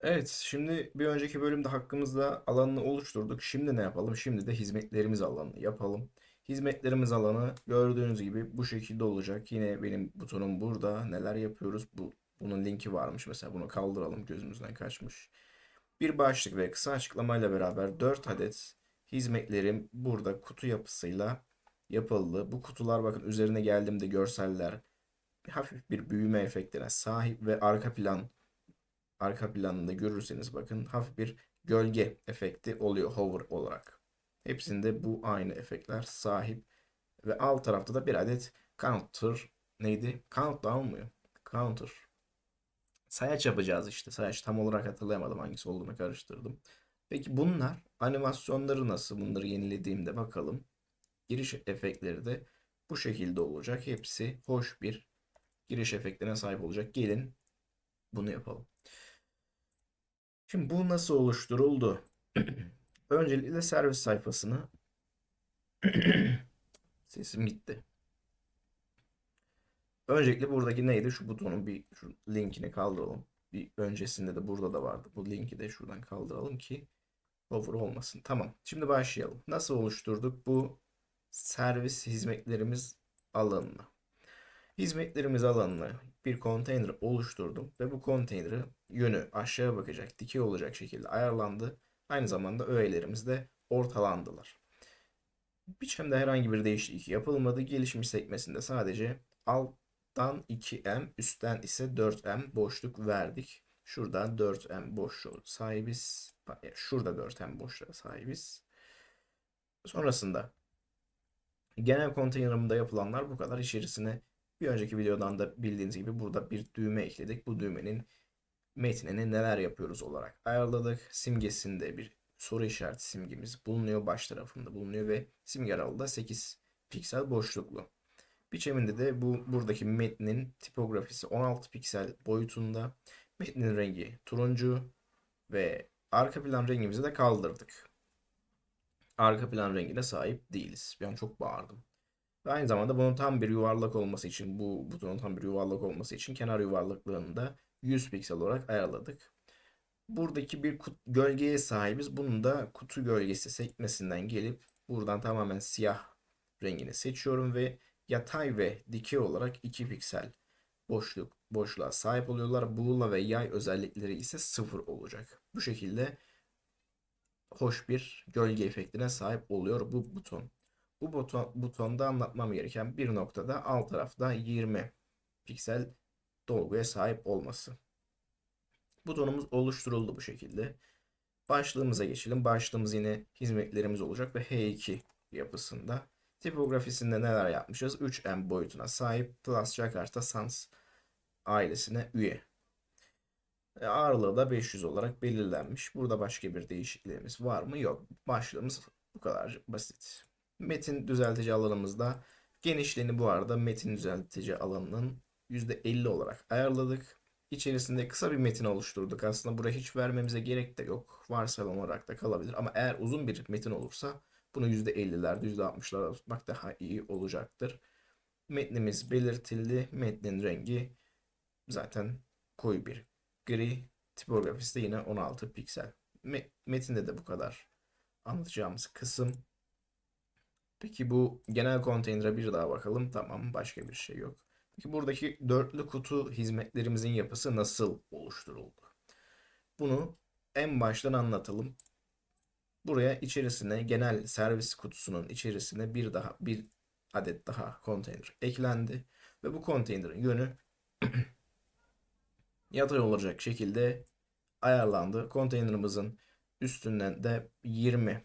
Evet, şimdi bir önceki bölümde hakkımızda alanını oluşturduk. Şimdi ne yapalım? Şimdi de hizmetlerimiz alanını yapalım. Hizmetlerimiz alanı gördüğünüz gibi bu şekilde olacak. Yine benim butonum burada. Neler yapıyoruz? Bunun linki varmış. Mesela bunu kaldıralım. Gözümüzden kaçmış. Bir başlık ve kısa açıklamayla beraber 4 adet hizmetlerim burada kutu yapısıyla yapıldı. Bu kutular bakın üzerine geldiğimde görseller hafif bir büyüme efektine sahip ve arka planında görürseniz bakın hafif bir gölge efekti oluyor hover olarak. Hepsinde bu aynı efektler sahip ve alt tarafta da bir adet counter neydi? Countdown mı? Counter. Sayaç yapacağız işte. Sayaç tam olarak hatırlayamadım hangisi olduğunu karıştırdım. Peki bunlar animasyonları nasıl? Bunları yenilediğimde bakalım. Giriş efektleri de bu şekilde olacak. Hepsi hoş bir giriş efektine sahip olacak. Gelin bunu yapalım. Şimdi bu nasıl oluşturuldu? Öncelikle servis sayfasını sesim gitti. Öncelikle buradaki neydi? Şu butonun şu linkini kaldıralım. Bir öncesinde de burada da vardı. Bu linki de şuradan kaldıralım ki over olmasın. Tamam. Şimdi başlayalım. Nasıl oluşturduk bu servis hizmetlerimiz alanını? Hizmetlerimiz alanını bir konteyner oluşturdum ve bu konteynerin yönü aşağı bakacak, dikey olacak şekilde ayarlandı. Aynı zamanda öğelerimiz de ortalandılar. Biçimde herhangi bir değişiklik yapılmadı. Gelişmiş sekmesinde sadece alttan 2M, üstten ise 4M boşluk verdik. Şurada 4M boşluğu sahibiz. Şurada 4M boşluğa sahibiz. Sonrasında genel konteynerimde yapılanlar bu kadar. İçerisine bir önceki videodan da bildiğiniz gibi burada bir düğme ekledik. Bu düğmenin metnini neler yapıyoruz olarak ayarladık. Simgesinde bir soru işareti simgemiz bulunuyor. Baş tarafında bulunuyor ve simge aralığı da 8 piksel boşluklu. Biçiminde de buradaki metnin tipografisi 16 piksel boyutunda. Metnin rengi turuncu ve arka plan rengimizi de kaldırdık. Arka plan rengine sahip değiliz. Ben çok bağırdım. Ve aynı zamanda bunun tam bir yuvarlak olması için, bu butonun tam bir yuvarlak olması için kenar yuvarlaklığını da 100 piksel olarak ayarladık. Buradaki bir gölgeye sahibiz. Bunun da kutu gölgesi sekmesinden gelip buradan tamamen siyah rengini seçiyorum ve yatay ve dikey olarak 2 piksel boşluğa sahip oluyorlar. Buğula ve yay özellikleri ise sıfır olacak. Bu şekilde hoş bir gölge efektine sahip oluyor bu buton. Butonda anlatmam gereken bir noktada alt tarafta 20 piksel dolguya sahip olması. Butonumuz oluşturuldu bu şekilde. Başlığımıza geçelim. Başlığımız yine hizmetlerimiz olacak ve H2 yapısında. Tipografisinde neler yapmışız? 3M boyutuna sahip Plus Jakarta Sans ailesine üye. Ağırlığı da 500 olarak belirlenmiş. Burada başka bir değişikliğimiz var mı? Yok. Başlığımız bu kadar basit. Metin düzeltici alanımızda genişliğini bu arada metin düzeltici alanının %50 olarak ayarladık. İçerisinde kısa bir metin oluşturduk. Aslında buraya hiç vermemize gerek de yok. Varsayılan olarak da kalabilir. Ama eğer uzun bir metin olursa bunu %50'lerde, %60'larda tutmak daha iyi olacaktır. Metnimiz belirtildi. Metnin rengi zaten koyu bir gri. Tipografisi de yine 16 piksel. Metinde de bu kadar anlatacağımız kısım. Peki bu genel konteynere bir daha bakalım. Tamam, başka bir şey yok. Peki buradaki dörtlü kutu hizmetlerimizin yapısı nasıl oluşturuldu? Bunu en baştan anlatalım. Buraya içerisine genel servis kutusunun içerisine bir adet daha konteyner eklendi ve bu konteynerin yönü yatay olacak şekilde ayarlandı. Konteynerimizin üstünden de 20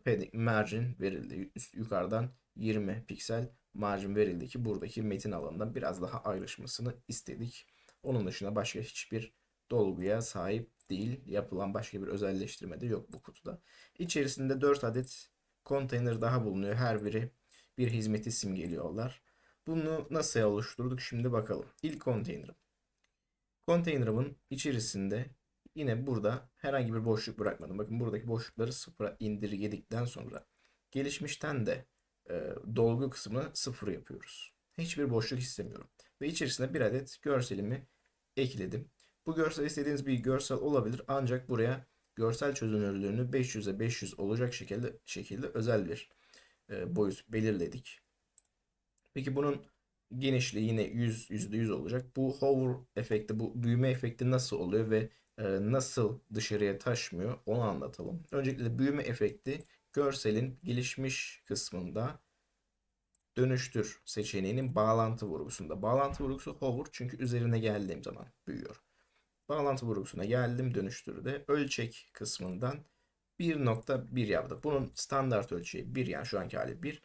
padding margin verildi. Yukarıdan 20 piksel margin verildi ki buradaki metin alanından biraz daha ayrışmasını istedik. Onun dışında başka hiçbir dolguya sahip değil. Yapılan başka bir özelleştirme de yok bu kutuda. İçerisinde 4 adet konteyner daha bulunuyor. Her biri bir hizmeti simgeliyorlar. Bunu nasıl oluşturduk şimdi bakalım. İlk konteynerim. Konteynerimin içerisinde yine burada herhangi bir boşluk bırakmadım. Bakın buradaki boşlukları sıfıra indirgedikten sonra gelişmişten de dolgu kısmını sıfır yapıyoruz. Hiçbir boşluk istemiyorum. Ve içerisine bir adet görselimi ekledim. Bu görsel istediğiniz bir görsel olabilir ancak buraya görsel çözünürlüğünü 500'e 500 olacak şekilde özel bir boyut belirledik. Peki bunun genişliği yine %100 olacak. Bu hover efekti, bu büyüme efekti nasıl oluyor ve nasıl dışarıya taşmıyor onu anlatalım. Öncelikle büyüme efekti görselin gelişmiş kısmında dönüştür seçeneğinin bağlantı vurgusunda. Bağlantı vurgusu hover çünkü üzerine geldiğim zaman büyüyor. Bağlantı vurgusuna geldim dönüştürde ölçek kısmından 1.1 yaptık. Bunun standart ölçeği 1 yani şu anki hali 1.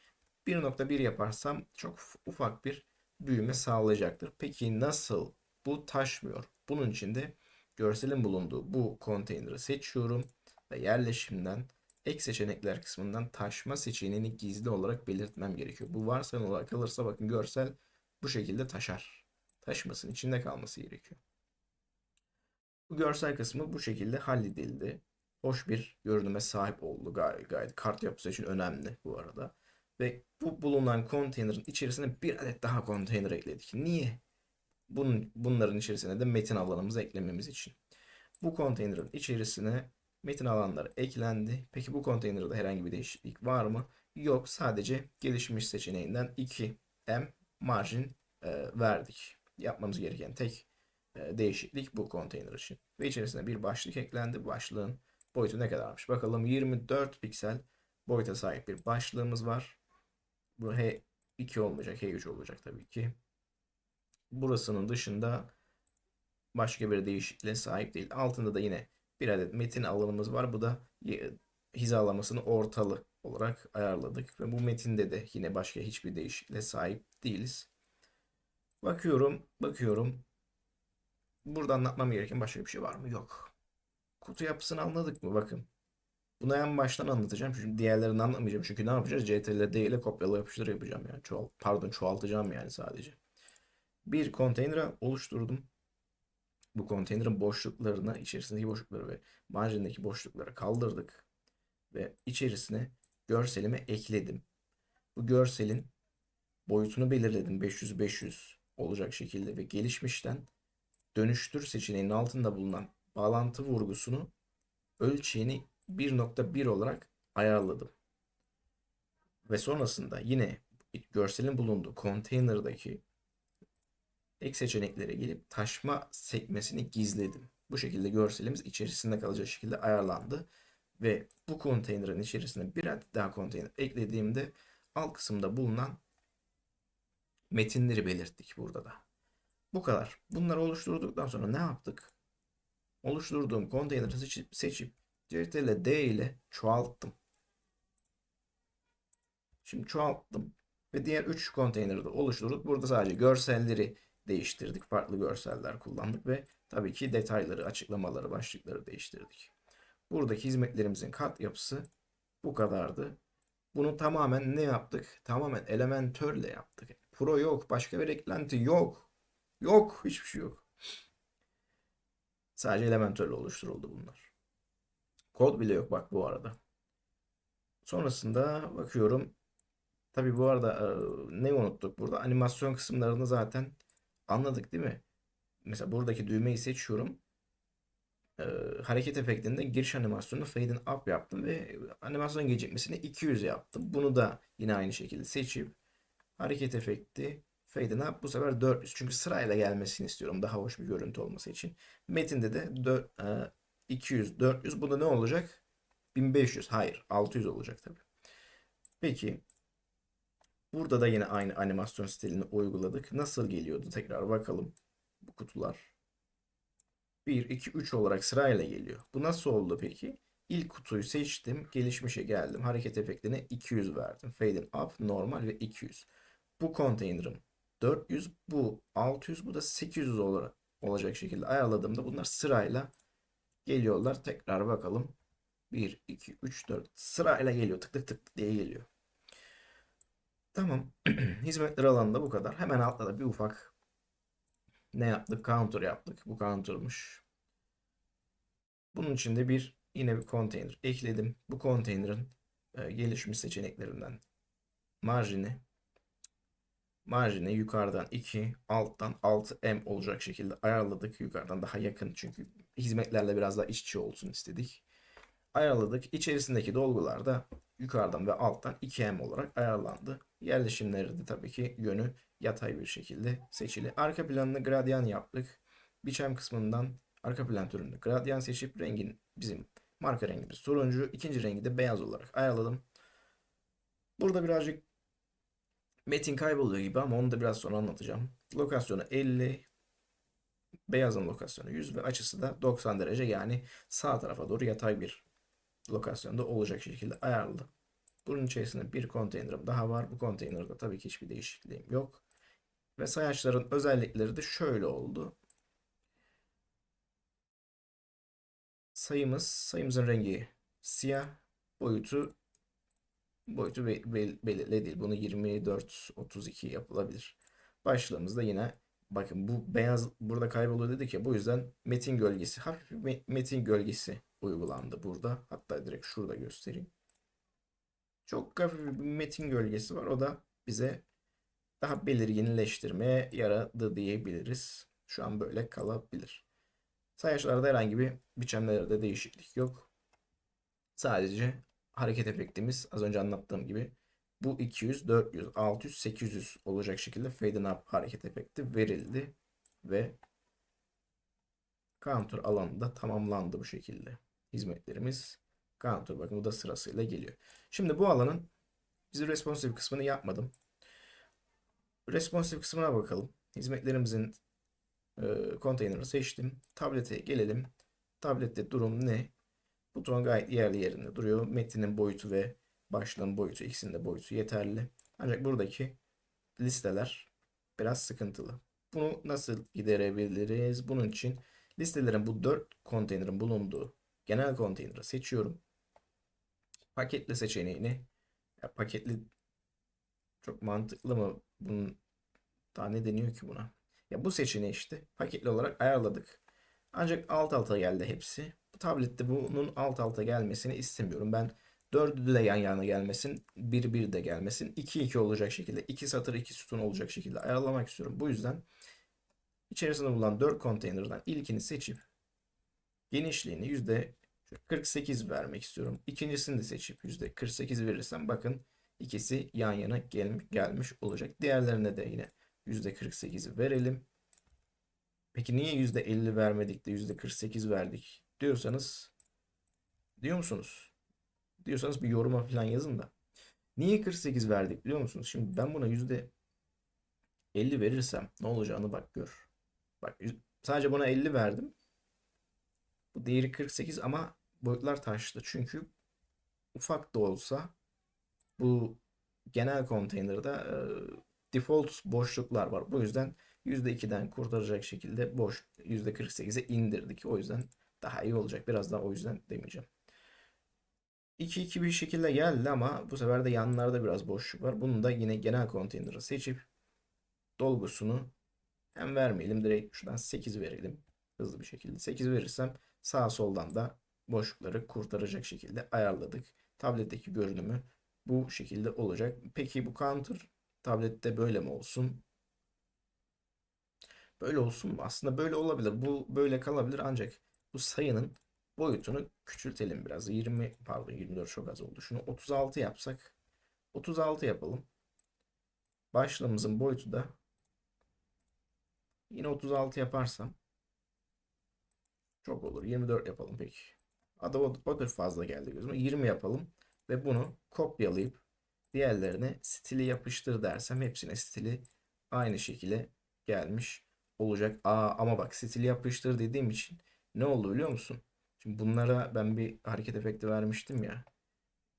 1.1 yaparsam çok ufak bir büyüme sağlayacaktır. Peki nasıl bu taşmıyor? Bunun için de görselin bulunduğu bu konteyneri seçiyorum ve yerleşimden ek seçenekler kısmından taşma seçeneğini gizli olarak belirtmem gerekiyor. Bu varsayılan olarak kalırsa bakın görsel bu şekilde taşar. Taşmasın, içinde kalması gerekiyor. Bu görsel kısmı bu şekilde halledildi. Hoş bir görünüme sahip oldu. Gayet kart yapısı için önemli bu arada. Ve bu bulunan konteynerin içerisine bir adet daha konteyner ekledik. Niye? Bunların içerisine de metin alanımızı eklememiz için. Bu konteynerin içerisine metin alanları eklendi. Peki bu konteynerde herhangi bir değişiklik var mı? Yok. Sadece gelişmiş seçeneğinden 2M margin verdik. Yapmamız gereken tek değişiklik bu konteyner için. Ve içerisine bir başlık eklendi. Başlığın boyutu ne kadarmış? Bakalım 24 piksel boyuta sahip bir başlığımız var. Bu H2 olmayacak, H3 olacak tabii ki. Burasının dışında başka bir değişikliğe sahip değil. Altında da yine bir adet metin alanımız var. Bu da hizalamasını ortalı olarak ayarladık. Ve bu metinde de yine başka hiçbir değişikliğe sahip değiliz. Bakıyorum. Burada anlatmam gereken başka bir şey var mı? Yok. Kutu yapısını anladık mı? Bakın. Bunu en baştan anlatacağım. Çünkü diğerlerini anlatmayacağım. Çünkü ne yapacağız? CTRL-D ile kopyala yapıştır yapacağım yani. Çoğaltacağım yani sadece. Bir konteyner oluşturdum. Bu konteynerin boşluklarını, içerisindeki boşlukları ve marjindeki boşlukları kaldırdık. Ve içerisine görselimi ekledim. Bu görselin boyutunu belirledim. 500-500 olacak şekilde ve gelişmişten dönüştür seçeneğinin altında bulunan bağlantı vurgusunu ölçeğini 1.1 olarak ayarladım. Ve sonrasında yine görselin bulunduğu konteynerdaki ek seçeneklere gelip taşma sekmesini gizledim. Bu şekilde görselimiz içerisinde kalacak şekilde ayarlandı. Ve bu konteynerin içerisine bir adet daha konteyner eklediğimde alt kısımda bulunan metinleri belirttik burada da. Bu kadar. Bunları oluşturduktan sonra ne yaptık? Oluşturduğum konteyneri seçip Ctrl D ile çoğalttım. Şimdi çoğalttım ve diğer 3 konteyneri de oluşturduk. Burada sadece görselleri değiştirdik. Farklı görseller kullandık ve tabii ki detayları, açıklamaları, başlıkları değiştirdik. Buradaki hizmetlerimizin kat yapısı bu kadardı. Bunu tamamen ne yaptık? Tamamen Elementor'le yaptık. Pro yok, başka bir eklenti yok. Yok, hiçbir şey yok. Sadece Elementor'le oluşturuldu bunlar. Kod bile yok bak bu arada. Sonrasında bakıyorum. Tabii bu arada ne unuttuk burada? Animasyon kısımlarını zaten anladık değil mi? Mesela buradaki düğmeyi seçiyorum. E, Hareket efektinde giriş animasyonunu fade up yaptım ve animasyon gecikmesini 200 yaptım. Bunu da yine aynı şekilde seçip hareket efekti fade up bu sefer 400. Çünkü sırayla gelmesini istiyorum daha hoş bir görüntü olması için. Metinde de 200, 400. Bu da ne olacak? 1500. Hayır, 600 olacak tabii. Peki burada da yine aynı animasyon stilini uyguladık. Nasıl geliyordu? Tekrar bakalım. Bu kutular 1, 2, 3 olarak sırayla geliyor. Bu nasıl oldu peki? İlk kutuyu seçtim. Gelişmişe geldim. Hareket efektine 200 verdim. Fade up, normal ve 200. Bu konteynerim 400, bu 600, bu da 800 olarak olacak şekilde ayarladığımda bunlar sırayla geliyorlar. Tekrar bakalım. 1, 2, 3, 4 sırayla geliyor. Tık tık tık diye geliyor. Tamam. Hizmetler alanında bu kadar. Hemen altta da bir ufak ne yaptık? Counter yaptık. Bu counter'mış. Bunun için de yine bir konteyner ekledim. Bu konteynerin gelişmiş seçeneklerinden marjini Marjini yukarıdan 2, alttan 6M olacak şekilde ayarladık. Yukarıdan daha yakın çünkü hizmetlerle biraz daha iç içe olsun istedik. Ayarladık. İçerisindeki dolgular da yukarıdan ve alttan 2M olarak ayarlandı. Yerleşimleri de tabii ki yönü yatay bir şekilde seçili. Arka planını gradyan yaptık. Biçem kısmından arka plan türünü gradyan seçip rengin bizim marka rengimiz turuncu. İkinci rengi de beyaz olarak ayarladım. Burada birazcık metin kayboluyor gibi ama onu da biraz sonra anlatacağım. Lokasyonu 50, beyazın lokasyonu 100 ve açısı da 90 derece, yani sağ tarafa doğru yatay bir lokasyonda olacak şekilde ayarladım. Bunun içerisinde bir konteynerim daha var. Bu konteynerde tabii ki hiçbir değişikliğim yok. Ve sayaçların özellikleri de şöyle oldu. Sayımızın rengi siyah. Boyutu belirli değil. Bunu 24-32 yapılabilir. Başlığımız da yine, bakın bu beyaz burada kayboluyor dedik ya, bu yüzden metin gölgesi, hafif bir metin gölgesi uygulandı burada. Hatta direkt şurada göstereyim. Çok hafif bir metin gölgesi var. O da bize daha belirginleştirmeye yaradı diyebiliriz. Şu an böyle kalabilir. Sayaçlarda herhangi bir biçimlerde değişiklik yok. Sadece hareket efektimiz az önce anlattığım gibi bu 200, 400, 600, 800 olacak şekilde fade up hareket efekti verildi ve counter alanı da tamamlandı bu şekilde. Hizmetlerimiz counter, bakın bu da sırasıyla geliyor. Şimdi bu alanın bizi responsive kısmını yapmadım. Responsive kısmına bakalım. Hizmetlerimizin konteynerini seçtim. Tablete gelelim. Tablette durum ne? Buton gayet yerli yerinde duruyor. Metinin boyutu ve başlığın boyutu, ikisinin de boyutu yeterli. Ancak buradaki listeler biraz sıkıntılı. Bunu nasıl giderebiliriz? Bunun için listelerin bu 4 konteynerin bulunduğu genel konteyneri seçiyorum. Paketle seçeneğini, ya paketli çok mantıklı mı? Bunun daha ne deniyor ki buna? Ya bu seçeneği işte paketli olarak ayarladık. Ancak alt alta geldi hepsi. Bu tablette bunun alt alta gelmesini istemiyorum. Ben dördü de yan yana gelmesin, bir bir de gelmesin. 2 2 olacak şekilde, 2 satır 2 sütun olacak şekilde ayarlamak istiyorum. Bu yüzden içerisinde bulunan 4 konteynerden ilkini seçip genişliğini %48 vermek istiyorum. İkincisini de seçip %48 verirsem bakın ikisi yan yana gelmiş olacak. Diğerlerine de yine %48 verelim. Peki niye %50 vermedik de %48 verdik diyor musunuz? Diyorsanız bir yoruma falan yazın da. Niye 48 verdik biliyor musunuz? Şimdi ben buna %50 verirsem ne olacağını bak gör. Bak sadece buna 50 verdim. Bu değeri 48 ama boyutlar taştı. Çünkü ufak da olsa bu genel konteynerde default boşluklar var. Bu yüzden %2'den kurtaracak şekilde %48'e indirdik. O yüzden daha iyi olacak. Biraz daha o yüzden demeyeceğim. 2-2 bir şekilde geldi ama bu sefer de yanlarda biraz boşluk var. Bunu da yine genel konteyneri seçip dolgusunu hem vermeyelim, direkt şuradan 8 verelim. Hızlı bir şekilde 8 verirsem sağ soldan da boşlukları kurtaracak şekilde ayarladık. Tabletteki görünümü bu şekilde olacak. Peki bu counter tablette böyle mi olsun? Böyle olsun mu? Aslında böyle olabilir. Bu böyle kalabilir ancak bu sayının boyutunu küçültelim biraz. 20, pardon 24 çok az oldu. Şunu 36 yapsak. 36 yapalım. Başlığımızın boyutu da yine 36 yaparsam çok olur. 24 yapalım peki. Adı odur fazla geldi gözüme. 20 yapalım ve bunu kopyalayıp diğerlerine stili yapıştır dersem hepsine stili aynı şekilde gelmiş olacak. Ama bak, stili yapıştır dediğim için ne oldu biliyor musun? Şimdi bunlara ben bir hareket efekti vermiştim ya.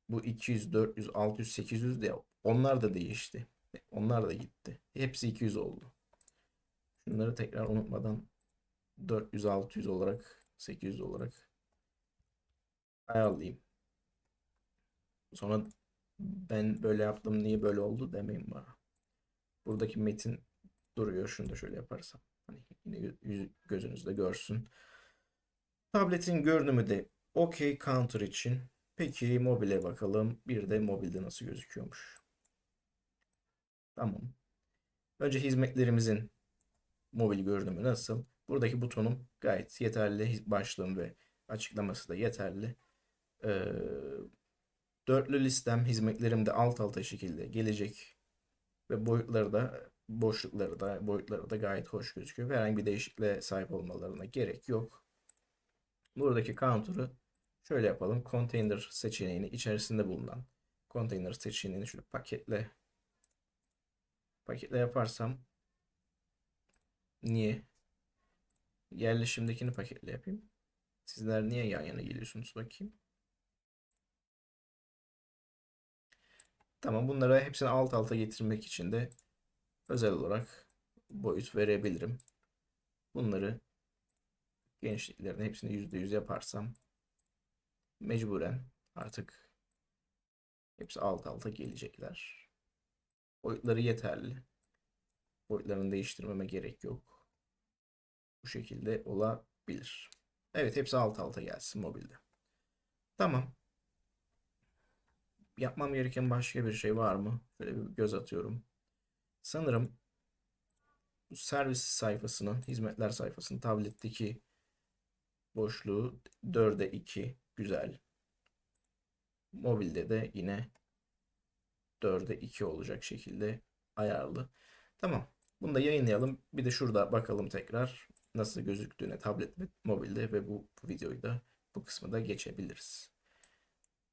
Bu 200, 400, 600, 800 diye onlar da değişti. Onlar da gitti. Hepsi 200 oldu. Şunları tekrar unutmadan 400, 600 olarak, 800 olarak ayarlayayım. Sonra ben böyle yaptım niye böyle oldu demeyin bana. Buradaki metin duruyor. Şunu da şöyle yaparsam. Hani yine gözünüzde görsün. Tabletin görünümü de OK Counter için. Peki mobile bakalım. Bir de mobilde nasıl gözüküyormuş. Tamam. Önce hizmetlerimizin mobil görünümü nasıl? Buradaki butonum gayet yeterli. Başlığım ve açıklaması da yeterli. Ee, Dörtlü listem hizmetlerim de alt alta şekilde gelecek. Ve boyutları da gayet hoş gözüküyor. Herhangi bir değişikliğe sahip olmalarına gerek yok. Buradaki counter'ı şöyle yapalım. Container seçeneğini içerisinde bulunan container seçeneğini şöyle paketle yaparsam niye? Yerleşimdekini paketle yapayım. Sizler niye yan yana geliyorsunuz bakayım. Tamam, bunları hepsini alt alta getirmek için de özel olarak boyut verebilirim. Bunları genişliklerini hepsini %100 yaparsam mecburen artık hepsi alt alta gelecekler. Boyutları yeterli. Boyutlarını değiştirmeme gerek yok. Bu şekilde olabilir. Evet, hepsi alt alta gelsin mobilde. Tamam. Yapmam gereken başka bir şey var mı? Şöyle bir göz atıyorum. Sanırım bu servis sayfasının, hizmetler sayfasının tabletteki boşluğu 4'e 2 güzel. Mobilde de yine 4'e 2 olacak şekilde ayarlı. Tamam. Bunu da yayınlayalım. Bir de şurada bakalım tekrar nasıl gözüktüğüne tablet ve mobilde ve bu videoyu da bu kısmı da geçebiliriz.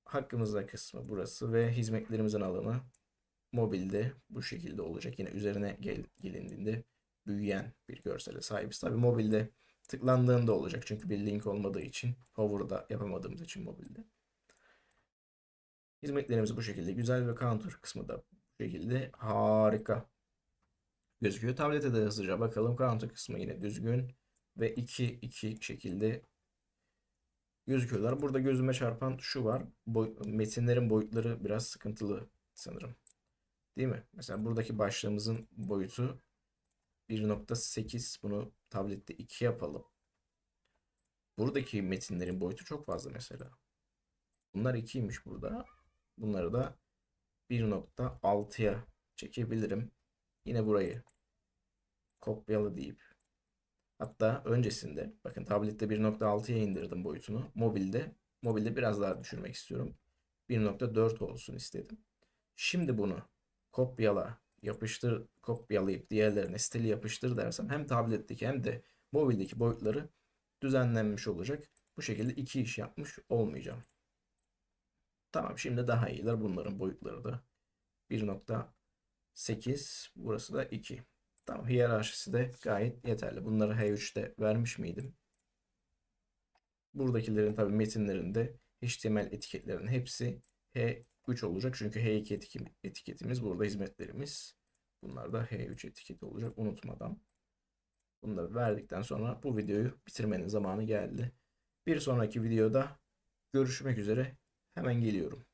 Hakkımızda kısmı burası ve hizmetlerimizin alanı mobilde bu şekilde olacak. Yine üzerine gelindiğinde büyüyen bir görsele sahibiz. Tabii mobilde tıklandığında olacak. Çünkü bir link olmadığı için, hover'da yapamadığımız için mobilde. Hizmetlerimiz bu şekilde güzel ve counter kısmı da bu şekilde harika gözüküyor. Tablete de hızlıca bakalım. Counter kısmı yine düzgün ve 2-2 şekilde gözüküyorlar. Burada gözüme çarpan şu var. Metinlerin boyutları biraz sıkıntılı sanırım. Değil mi? Mesela buradaki başlığımızın boyutu 1.8. Bunu tablette 2 yapalım. Buradaki metinlerin boyutu çok fazla mesela. Bunlar 2'ymiş burada. Bunları da 1.6'ya çekebilirim. Yine burayı kopyala deyip hatta öncesinde bakın tablette 1.6'ya indirdim boyutunu. Mobilde biraz daha düşürmek istiyorum. 1.4 olsun istedim. Şimdi bunu kopyalayıp diğerlerine stili yapıştır dersem hem tabletteki hem de mobildeki boyutları düzenlenmiş olacak. Bu şekilde iki iş yapmış olmayacağım. Tamam, şimdi daha iyiler. Bunların boyutları da 1.8, burası da 2. Tamam, hiyerarşisi de gayet yeterli. Bunları H3'te vermiş miydim? Buradakilerin tabii metinlerinde HTML etiketlerinin hepsi H3 olacak. Çünkü H2 etiketimiz burada hizmetlerimiz. Bunlar da H3 etiketi olacak unutmadan. Bunları verdikten sonra bu videoyu bitirmenin zamanı geldi. Bir sonraki videoda görüşmek üzere. Hemen geliyorum.